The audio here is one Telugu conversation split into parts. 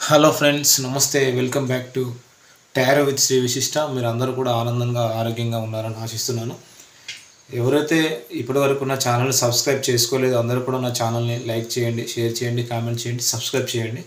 హలో ఫ్రెండ్స్, నమస్తే. Welcome back to tarot with Shri Vishishta. మీరు అందరూ కూడా ఆనందంగా ఆరోగ్యంగా ఉన్నారని ఆశిస్తున్నాను. ఎవరైతే ఇప్పటివరకు నా ఛానల్ని సబ్స్క్రైబ్ చేసుకోలేదో అందరూ కూడా నా ఛానల్ని లైక్ చేయండి, షేర్ చేయండి, కామెంట్ చేయండి, సబ్స్క్రైబ్ చేయండి.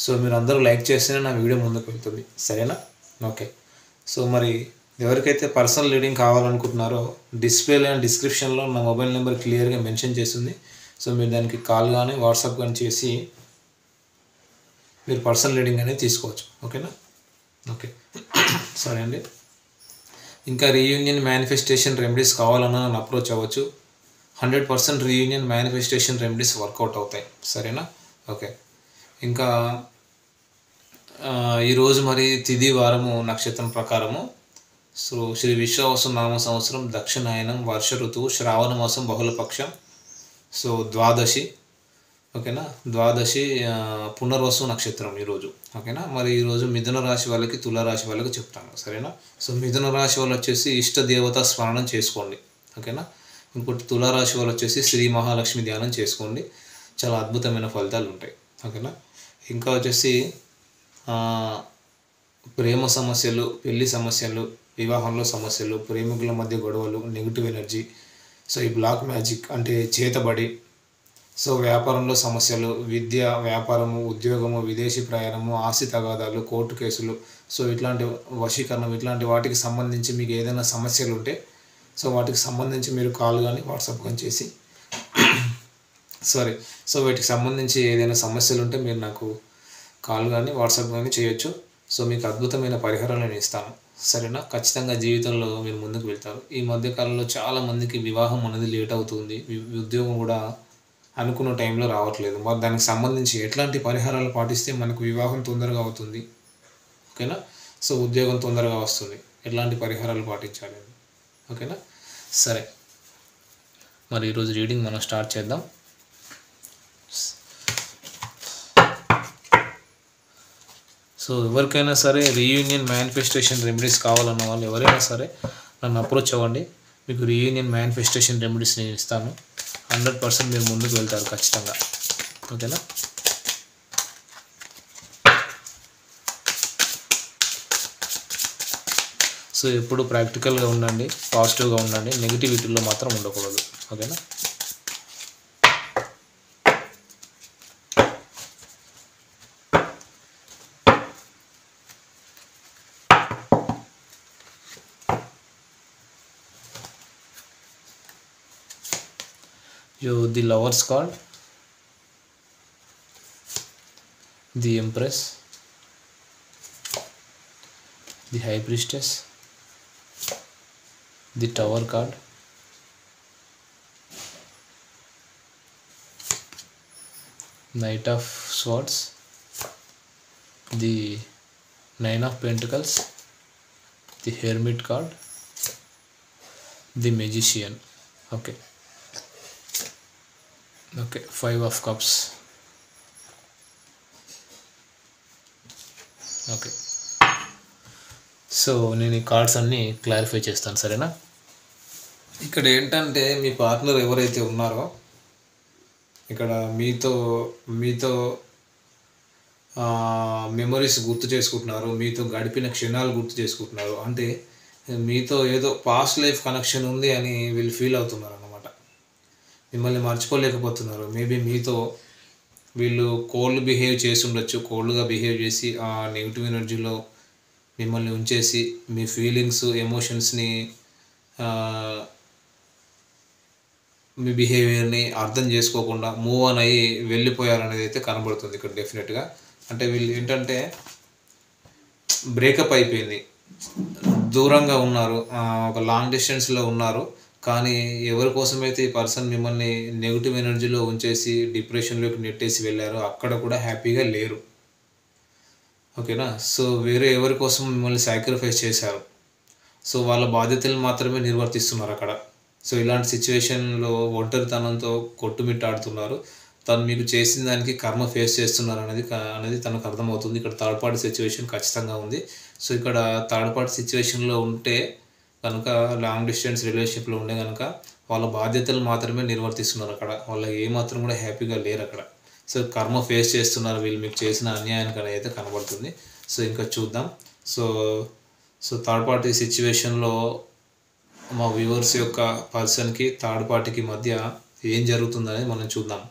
సో మీరు అందరూ లైక్ చేస్తేనే నా వీడియో ముందుకు వెళ్తుంది, సరేనా? ఓకే. సో మరి ఎవరికైతే పర్సనల్ రీడింగ్ కావాలనుకుంటున్నారో డిస్ప్లేలో అండ్ డిస్క్రిప్షన్లో నా మొబైల్ నెంబర్ క్లియర్గా మెన్షన్ చేస్తుంది. సో మీరు దానికి కాల్ కానీ వాట్సాప్ కానీ చేసి మీరు పర్సనల్ రీడింగ్ అనేది తీసుకోవచ్చు. ఓకేనా? ఓకే. సరే అండి. ఇంకా రీయూనియన్ మేనిఫెస్టేషన్ రెమెడీస్ కావాలన్నా నన్ను అప్రోచ్ అవ్వచ్చు. 100% రీయూనియన్ మేనిఫెస్టేషన్ రెమెడీస్ వర్కౌట్ అవుతాయి, సరేనా? ఓకే. ఇంకా ఈరోజు మరి తిథి వారము నక్షత్రం ప్రకారము సో శ్రీ విశ్వావసు నామ సంవత్సరం దక్షిణాయనం వర్ష ఋతువు శ్రావణ మాసం బహుళపక్షం సో ద్వాదశి. ఓకేనా? ద్వాదశి పునర్వసు నక్షత్రం ఈరోజు. ఓకేనా? మరి ఈరోజు మిథున రాశి వాళ్ళకి తులారాశి వాళ్ళకి చెప్తాను, సరేనా? సో మిథున రాశి వాళ్ళు వచ్చేసి ఇష్ట దేవత స్మరణం చేసుకోండి. ఓకేనా? ఇంకోటి తులారాశి వాళ్ళు వచ్చేసి శ్రీ మహాలక్ష్మి ధ్యానం చేసుకోండి, చాలా అద్భుతమైన ఫలితాలు ఉంటాయి. ఓకేనా? ఇంకా వచ్చేసి ప్రేమ సమస్యలు, పెళ్లి సమస్యలు, వివాహంలో సమస్యలు, ప్రేమికుల మధ్య గొడవలు, నెగిటివ్ ఎనర్జీ, సో ఈ బ్లాక్ మ్యాజిక్ అంటే చేతబడి, సో వ్యాపారంలో సమస్యలు, విద్య, వ్యాపారము, ఉద్యోగము, విదేశీ ప్రయాణము, ఆస్తి తగాదాలు, కోర్టు కేసులు, సో ఇట్లాంటి వశీకరణం, ఇట్లాంటి వాటికి సంబంధించి మీకు ఏదైనా సమస్యలు ఉంటే సో వాటికి సంబంధించి మీరు కాల్ కానీ వాట్సాప్ కానీ చేసి సో వీటికి సంబంధించి ఏదైనా సమస్యలు ఉంటే మీరు నాకు కాల్ కానీ వాట్సాప్ కానీ చేయొచ్చు. సో మీకు అద్భుతమైన పరిహారాలు నేను ఇస్తాను, సరేనా? ఖచ్చితంగా జీవితంలో మీరు ముందుకు వెళ్తారు. ఈ మధ్యకాలంలో చాలామందికి వివాహం అనేది లేట్ అవుతుంది, ఉద్యోగం కూడా అనుకున్న టైంలో రావట్లేదు. మరి దానికి సంబంధించి ఎట్లాంటి పరిహారాలు పాటిస్తే మనకు వివాహం తొందరగా అవుతుంది, ఓకేనా? సో ఉద్యోగం తొందరగా వస్తుంది, ఎట్లాంటి పరిహారాలు పాటించాలి, ఓకేనా? సరే, మరి ఈరోజు రీడింగ్ మనం స్టార్ట్ చేద్దాం. సో ఎవరికైనా సరే రీయూనియన్ మేనిఫెస్టేషన్ రెమెడీస్ కావాలన్న వాళ్ళు ఎవరైనా సరే నన్ను అప్రోచ్ అవ్వండి. మీకు రీయూనియన్ మేనిఫెస్టేషన్ రెమెడీస్ నేను ఇస్తాను. 100% మీరు ముందుకు వెళ్తారు ఖచ్చితంగా, ఓకేనా? సో ఎప్పుడు ప్రాక్టికల్గా ఉండండి, పాజిటివ్గా ఉండండి, నెగిటివిటీలో మాత్రం ఉండకూడదు, ఓకేనా? The Lovers card, the Empress, the High Priestess, the Tower card, Knight of Swords, the Nine of Pentacles, the Hermit card, the Magician. Okay, 5 of Cups. Okay. So నేను ఈ కార్డ్స్ అన్నీ క్లారిఫై చేస్తాను, సరేనా? ఇక్కడ ఏంటంటే మీ పార్ట్నర్ ఎవరైతే ఉన్నారో ఇక్కడ మీతో మెమరీస్ గుర్తు చేసుకుంటున్నారు, మీతో గడిపిన క్షణాలు గుర్తు చేసుకుంటున్నారు. అంటే మీతో ఏదో పాస్ట్ లైఫ్ కనెక్షన్ ఉంది అని వీళ్ళు ఫీల్ అవుతున్నారు అన్నమాట. మిమ్మల్ని మర్చిపోలేకపోతున్నారు. మేబీ మీతో వీళ్ళు కోల్డ్ బిహేవ్ చేసి ఉండొచ్చు, కోల్డ్గా బిహేవ్ చేసి ఆ నెగిటివ్ ఎనర్జీలో మిమ్మల్ని ఉంచేసి మీ ఫీలింగ్స్, ఎమోషన్స్ని, మీ బిహేవియర్ని అర్థం చేసుకోకుండా మూవ్ ఆన్ అయ్యి వెళ్ళిపోయారనేది అయితే కనబడుతుంది ఇక్కడ డెఫినెట్గా. అంటే వీళ్ళు ఏంటంటే బ్రేకప్ అయిపోయింది, దూరంగా ఉన్నారు, ఒక లాంగ్ డిస్టెన్స్లో ఉన్నారు. కానీ ఎవరి కోసమైతే ఈ పర్సన్ మిమ్మల్ని నెగిటివ్ ఎనర్జీలో ఉంచేసి డిప్రెషన్లోకి నెట్టేసి వెళ్ళారో అక్కడ కూడా హ్యాపీగా లేరు, ఓకేనా? సో వేరే ఎవరి కోసం మిమ్మల్ని సాక్రిఫైస్ చేశారు, సో వాళ్ళ బాధ్యతలు మాత్రమే నిర్వర్తిస్తున్నారు అక్కడ. సో ఇలాంటి సిచ్యువేషన్లో ఒంటరితనంతో కొట్టుమిట్టాడుతున్నారు. తను మీకు చేసిన దానికి కర్మ ఫేస్ చేస్తున్నారు అనేది తనకు అర్థమవుతుంది. ఇక్కడ థర్డ్ పార్టీ సిచ్యువేషన్ ఖచ్చితంగా ఉంది. సో ఇక్కడ థర్డ్ పార్టీ సిచ్యువేషన్లో ఉంటే కనుక, లాంగ్ డిస్టెన్స్ రిలేషన్షిప్లో ఉండే కనుక వాళ్ళ బాధ్యతలు మాత్రమే నిర్వర్తిస్తున్నారు అక్కడ. వాళ్ళకి ఏమాత్రం కూడా హ్యాపీగా లేరు అక్కడ. సో కర్మ ఫేస్ చేస్తున్నారు వీళ్ళు మీకు చేసిన అన్యాయానికి అనేది అయితే కనబడుతుంది. సో ఇంకా చూద్దాం. సో సో థర్డ్ పార్టీ సిచ్యువేషన్లో మా వ్యూవర్స్ యొక్క పర్సన్కి థర్డ్ పార్టీకి మధ్య ఏం జరుగుతుందనేది మనం చూద్దాం.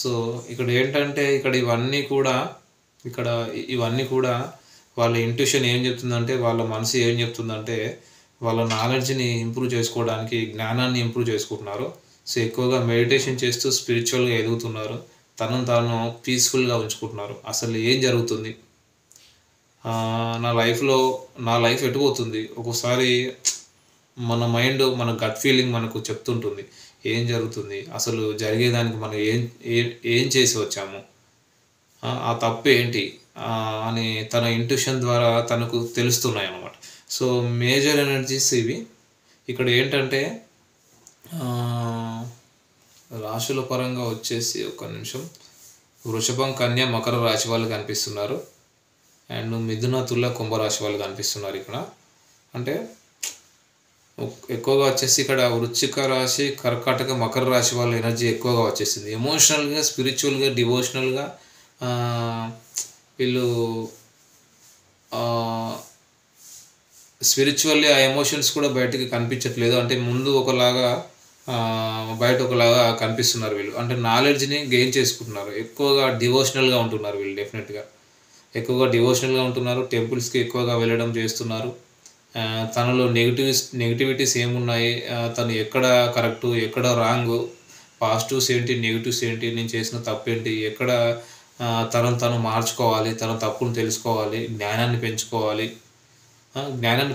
సో ఇక్కడ ఏంటంటే ఇవన్నీ కూడా వాళ్ళ ఇంట్యూషన్ ఏం చెప్తుందంటే, వాళ్ళ మనసు ఏం చెప్తుందంటే, వాళ్ళ నాలెడ్జ్ని ఇంప్రూవ్ చేసుకోవడానికి జ్ఞానాన్ని ఇంప్రూవ్ చేసుకుంటున్నారు. సో ఎక్కువగా మెడిటేషన్ చేస్తూ స్పిరిచువల్గా ఎదుగుతున్నారు. తనను తాను పీస్ఫుల్గా ఉంచుకుంటున్నారు. అసలు ఏం జరుగుతుంది, నా లైఫ్ ఎటుపోతుంది, ఒక్కోసారి మన మైండ్, మన గట్ ఫీలింగ్ మనకు చెప్తుంటుంది ఏం జరుగుతుంది, అసలు జరిగేదానికి మనం ఏం చేసి వచ్చాము, ఆ తప్పు ఏంటి అని తన ఇంట్యూషన్ ద్వారా తనకు తెలుస్తున్నాయి అన్నమాట. సో మేజర్ ఎనర్జీస్ ఇవి. ఇక్కడ ఏంటంటే రాశుల పరంగా వచ్చేసి ఒక నిమిషం, వృషభం, కన్య, మకర రాశి వాళ్ళు కనిపిస్తున్నారు. అండ్ మిథున, తుల, కుంభరాశి వాళ్ళు కనిపిస్తున్నారు ఇక్కడ. అంటే ఎక్కువగా వచ్చేసి ఇక్కడ వృశ్చిక రాశి, కర్కాటక, మకర రాశి వాళ్ళ ఎనర్జీ ఎక్కువగా వచ్చేసింది. ఎమోషనల్గా, స్పిరిచువల్గా, డివోషనల్గా వీళ్ళు స్పిరిచువల్లీ ఆ ఎమోషన్స్ కూడా బయటికి కనిపించట్లేదు. అంటే ముందు ఒకలాగా బయట ఒకలాగా కనిపిస్తున్నారు వీళ్ళు. అంటే నాలెడ్జ్ని గెయిన్ చేసుకుంటున్నారు. ఎక్కువగా డివోషనల్గా ఉంటున్నారు వీళ్ళు. డెఫినెట్గా ఎక్కువగా డివోషనల్గా ఉంటున్నారు. టెంపుల్స్కి ఎక్కువగా వెళ్ళడం చేస్తున్నారు. తనలో నెగిటివిటీస్ ఏమున్నాయి, తను ఎక్కడ కరెక్టు, ఎక్కడ రాంగు, పాజిటివ్స్ ఏంటి, నెగిటివ్స్ ఏంటి, నేను చేసిన తప్పేంటి, ఎక్కడ తనను తను మార్చుకోవాలి, తన తప్పును తెలుసుకోవాలి, జ్ఞానాన్ని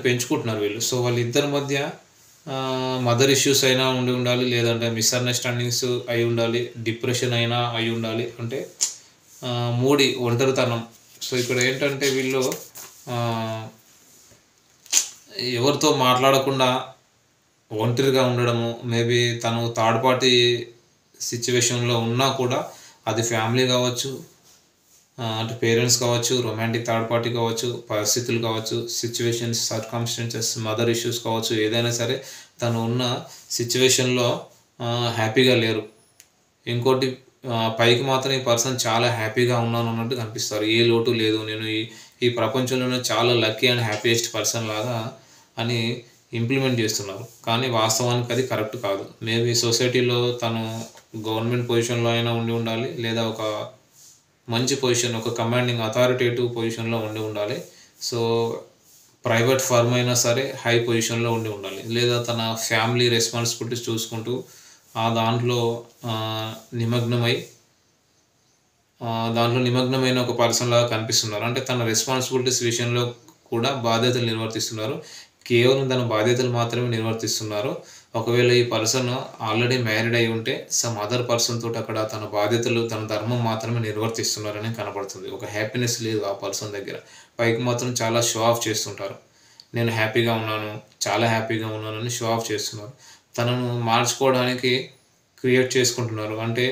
పెంచుకుంటున్నారు వీళ్ళు. సో వాళ్ళిద్దరి మధ్య మదర్ ఇష్యూస్ అయినా ఉండాలి, లేదంటే మిస్అండర్స్టాండింగ్స్ అయి ఉండాలి, డిప్రెషన్ అయినా అయి ఉండాలి. అంటే ఒంటరితనం. సో ఇక్కడ ఏంటంటే వీళ్ళు ఎవరితో మాట్లాడకుండా ఒంటరిగా ఉండడము, మేబీ తను థర్డ్ పార్టీ సిచ్యువేషన్లో ఉన్నా కూడా అది ఫ్యామిలీ కావచ్చు, అంటే పేరెంట్స్ కావచ్చు, రొమాంటిక్ థర్డ్ పార్టీ కావచ్చు, పరిస్థితులు కావచ్చు, సిచ్యువేషన్స్, సర్కమ్స్టెన్సెస్, మదర్ ఇష్యూస్ కావచ్చు, ఏదైనా సరే తను ఉన్న సిచ్యువేషన్లో హ్యాపీగా లేరు. ఇంకోటి పైకి మాత్రం ఈ పర్సన్ చాలా హ్యాపీగా ఉన్నాను అన్నట్టు కనిపిస్తారు. ఏ లోటు లేదు, నేను ఈ ప్రపంచంలోనే చాలా లక్కీ అండ్ హ్యాపీయెస్ట్ పర్సన్ లాగా అని ఇంప్లిమెంట్ చేస్తున్నారు. కానీ వాస్తవానికి అది కరెక్ట్ కాదు. మేబీ సొసైటీలో తను గవర్నమెంట్ పొజిషన్లో అయినా ఉండాలి, లేదా ఒక మంచి పొజిషన్, ఒక కమాండింగ్ అథారిటేటివ్ పొజిషన్లో ఉండాలి. సో ప్రైవేట్ ఫర్మ్ అయినా సరే హై పొజిషన్లో ఉండాలి, లేదా తన ఫ్యామిలీ రెస్పాన్సిబిలిటీస్ చూసుకుంటూ దాంట్లో నిమగ్నమైన ఒక పర్సన్ లాగా కనిపిస్తున్నారు. అంటే తన రెస్పాన్సిబిలిటీస్ విషయంలో కూడా బాధ్యతలు నిర్వర్తిస్తున్నారు. కేవలం తన బాధ్యతలు మాత్రమే నిర్వర్తిస్తున్నారు. ఒకవేళ ఈ పర్సన్ ఆల్రెడీ మ్యారీడ్ అయి ఉంటే సమ్ అదర్ పర్సన్ తోటి అక్కడ తన బాధ్యతలు, తన ధర్మం మాత్రమే నిర్వర్తిస్తున్నారని కనపడుతుంది. ఒక హ్యాపీనెస్ లేదు ఆ పర్సన్ దగ్గర. పైకి మాత్రం చాలా షో ఆఫ్ చేస్తుంటారు. నేను హ్యాపీగా ఉన్నాను, చాలా హ్యాపీగా ఉన్నాను అని షో ఆఫ్ చేస్తున్నారు. తనను మార్చుకోవడానికి క్రియేట్ చేసుకుంటున్నారు. అంటే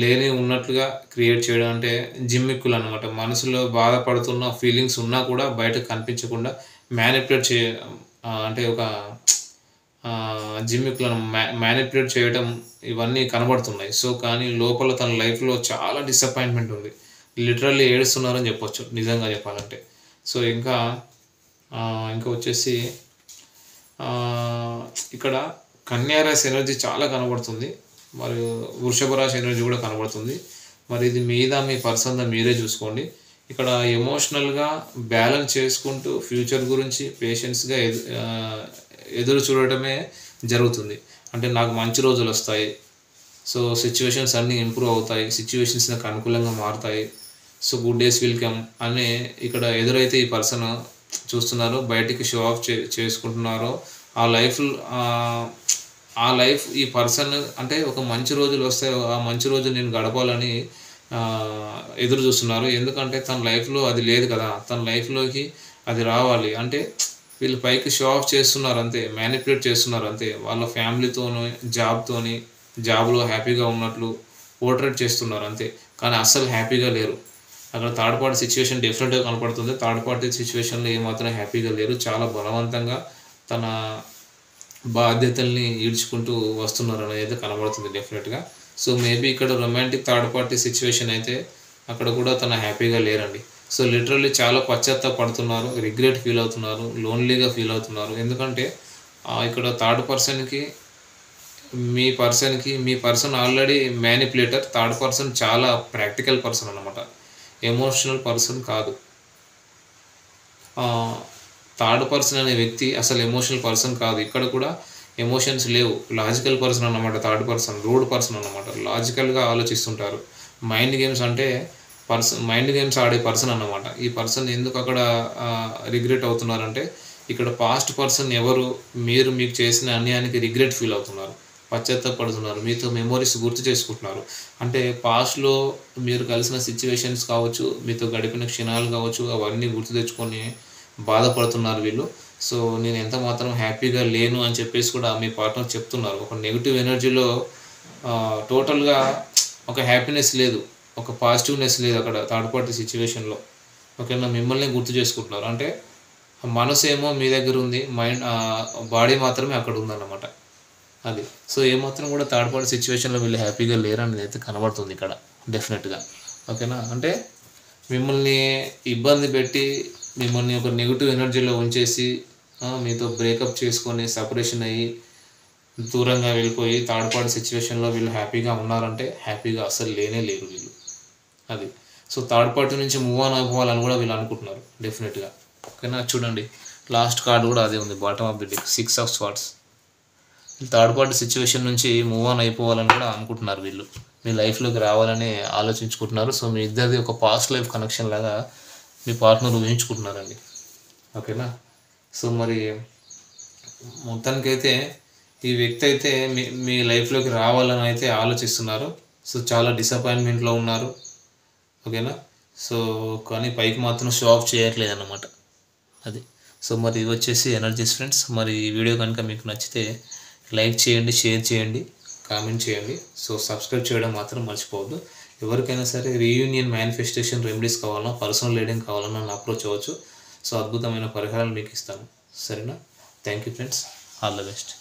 లేని ఉన్నట్లుగా క్రియేట్ చేయడం, అంటే జిమ్మిక్కులు అనమాట. మనసులో బాధపడుతున్న ఫీలింగ్స్ ఉన్నా కూడా బయటకు కనిపించకుండా మ్యానిపులేట్ అంటే ఒక జిమ్మిక్కులను మ్యానిపులేట్ చేయడం, ఇవన్నీ కనబడుతున్నాయి. సో కానీ లోపల తన లైఫ్లో చాలా డిసప్పాయింట్మెంట్ ఉంది. లిటరల్లీ ఏడుస్తున్నారని చెప్పొచ్చు నిజంగా చెప్పాలంటే. సో ఇంకా వచ్చేసి ఇక్కడ కన్యా రాశి ఎనర్జీ చాలా కనబడుతుంది, మరియు వృషభ రాశి ఎనర్జీ కూడా కనబడుతుంది. మరి ఇది మీ పర్సన్ మీరే చూసుకోండి. ఇక్కడ ఎమోషనల్గా బ్యాలెన్స్ చేసుకుంటూ ఫ్యూచర్ గురించి పేషెన్స్గా ఎదురు చూడటమే జరుగుతుంది. అంటే నాకు మంచి రోజులు వస్తాయి, సో సిచ్యువేషన్స్ అన్నీ ఇంప్రూవ్ అవుతాయి, సిచ్యువేషన్స్ నాకు అనుకూలంగా మారుతాయి, so good days will come అని ఇక్కడ ఎదురైతే ఈ పర్సన్ చూస్తున్నారో, బయటికి షో ఆఫ్ చేసుకుంటున్నారో, ఆ లైఫ్ ఈ పర్సన్ అంటే ఒక మంచి రోజులు వస్తాయి, ఆ మంచి రోజు నేను గడపాలని ఎదురు చూస్తున్నారు. ఎందుకంటే తన లైఫ్లో అది లేదు కదా, తన లైఫ్లోకి అది రావాలి. అంటే వీళ్ళు పైకి షో ఆఫ్ చేస్తున్నారు అంతే, మ్యానిపులేట్ చేస్తున్నారు అంతే. వాళ్ళ ఫ్యామిలీతోనూ జాబ్లో హ్యాపీగా ఉన్నట్లు పోర్ట్రేట్ చేస్తున్నారు అంతే. కానీ అస్సలు హ్యాపీగా లేరు. అక్కడ థర్డ్ పార్టీ సిచ్యువేషన్ డిఫరెంట్గా కనపడుతుంది. థర్డ్ పార్టీ సిచ్యువేషన్లో ఏమాత్రం హ్యాపీగా లేరు. చాలా బలవంతంగా తన బాధ్యతల్ని ఈడ్చుకుంటూ వస్తున్నారు అనేది కనబడుతుంది డెఫినెట్గా. సో మేబీ ఇక్కడ రొమాంటిక్ థర్డ్ పార్టీ సిచ్యువేషన్ అయితే అక్కడ కూడా తను హ్యాపీగా లేరండి. సో లిటరల్లీ చాలా పశ్చాత్తాపడుతున్నారు, రిగ్రెట్ ఫీల్ అవుతున్నారు, లోన్లీగా ఫీల్ అవుతున్నారు. ఎందుకంటే ఇక్కడ థర్డ్ పర్సన్కి మీ person already manipulator. Third person చాలా ప్రాక్టికల్ పర్సన్ అన్నమాట, ఎమోషనల్ పర్సన్ కాదు. థర్డ్ పర్సన్ అనే వ్యక్తి అసలు ఎమోషనల్ పర్సన్ కాదు. ఇక్కడ కూడా ఎమోషన్స్ లేవు, లాజికల్ పర్సన్ అన్నమాట. థర్డ్ పర్సన్ రూడ్ పర్సన్ అన్నమాట, లాజికల్గా ఆలోచిస్తుంటారు. మైండ్ గేమ్స్ ఆడే పర్సన్ అన్నమాట. ఈ పర్సన్ ఎందుకు అక్కడ రిగ్రెట్ అవుతున్నారంటే ఇక్కడ పాస్ట్ పర్సన్ ఎవరు, మీకు చేసిన అన్యాయానికి రిగ్రెట్ ఫీల్ అవుతున్నారు, పశ్చాత్తాపడుతున్నారు, మీతో మెమోరీస్ గుర్తు చేసుకుంటున్నారు. అంటే పాస్ట్లో మీరు కలిసిన సిచ్యువేషన్స్ కావచ్చు, మీతో గడిపిన క్షణాలు కావచ్చు, అవన్నీ గుర్తు తెచ్చుకొని బాధపడుతున్నారు వీళ్ళు. సో నేను ఎంత మాత్రం హ్యాపీగా లేను అని చెప్పేసి కూడా మీ పార్ట్నర్ చెప్తున్నారు. ఒక నెగిటివ్ ఎనర్జీలో టోటల్గా ఒక హ్యాపీనెస్ లేదు, ఒక పాజిటివ్నెస్ లేదు అక్కడ థర్డ్ పార్టీ సిచ్యువేషన్లో. ఓకేనా, మిమ్మల్ని గుర్తు చేసుకుంటున్నారు. అంటే మనసు ఏమో మీ దగ్గర ఉంది, బాడీ మాత్రమే అక్కడ ఉందన్నమాట. అది సో ఏమాత్రం కూడా థర్డ్ పార్టీ సిచ్యువేషన్లో వీళ్ళు హ్యాపీగా లేరని అయితే కనబడుతుంది ఇక్కడ డెఫినెట్గా. ఓకేనా, అంటే మిమ్మల్ని ఇబ్బంది పెట్టి మిమ్మల్ని ఒక నెగిటివ్ ఎనర్జీలో ఉంచేసి మీతో బ్రేకప్ చేసుకొని సపరేషన్ అయ్యి దూరంగా వెళ్ళిపోయి థర్డ్ పార్టీ సిచ్యువేషన్లో వీళ్ళు హ్యాపీగా ఉన్నారంటే హ్యాపీగా అసలు లేరు వీళ్ళు. అది సో థర్డ్ పార్టీ నుంచి మూవ్ ఆన్ అయిపోవాలని కూడా వీళ్ళు అనుకుంటున్నారు డెఫినెట్గా. ఓకేనా, చూడండి లాస్ట్ కార్డు కూడా అదే ఉంది, bottom of the deck 6 of swords. Third party situation నుంచి మూవ్ ఆన్ అయిపోవాలని కూడా అనుకుంటున్నారు వీళ్ళు, మీ లైఫ్లోకి రావాలని ఆలోచించుకుంటున్నారు. సో మీ ఇద్దరిది ఒక పాస్ట్ లైఫ్ కనెక్షన్ లాగా మీ పార్ట్నర్ ఊహించుకుంటున్నారండి. ఓకేనా, సో మరి మొత్తానికైతే ఈ వ్యక్తి అయితే మీ లైఫ్లోకి రావాలని అయితే ఆలోచిస్తున్నారు. సో చాలా డిసప్పాయింట్మెంట్లో ఉన్నారు. ఓకేనా, సో కానీ పైకి మాత్రం షో ఆఫ్ చేయట్లేదు అన్నమాట. అది సో మరి ఇవి వచ్చేసి ఎనర్జీస్ ఫ్రెండ్స్. మరి ఈ వీడియో కనుక మీకు నచ్చితే లైక్ చేయండి, షేర్ చేయండి, కామెంట్ చేయండి. సో సబ్స్క్రైబ్ చేయడం మాత్రం మర్చిపోవద్దు. ఎవరికైనా సరే రీయూనియన్ మేనిఫెస్టేషన్ రెమెడీస్ కావాలన్నా, పర్సనల్ రీడింగ్ కావాలన్నా నన్ను అప్రోచ్ అవ్వచ్చు. సో అద్భుతమైన పరిహారాలు మీకు ఇస్తాను. సరేనా, thank you friends, all the best.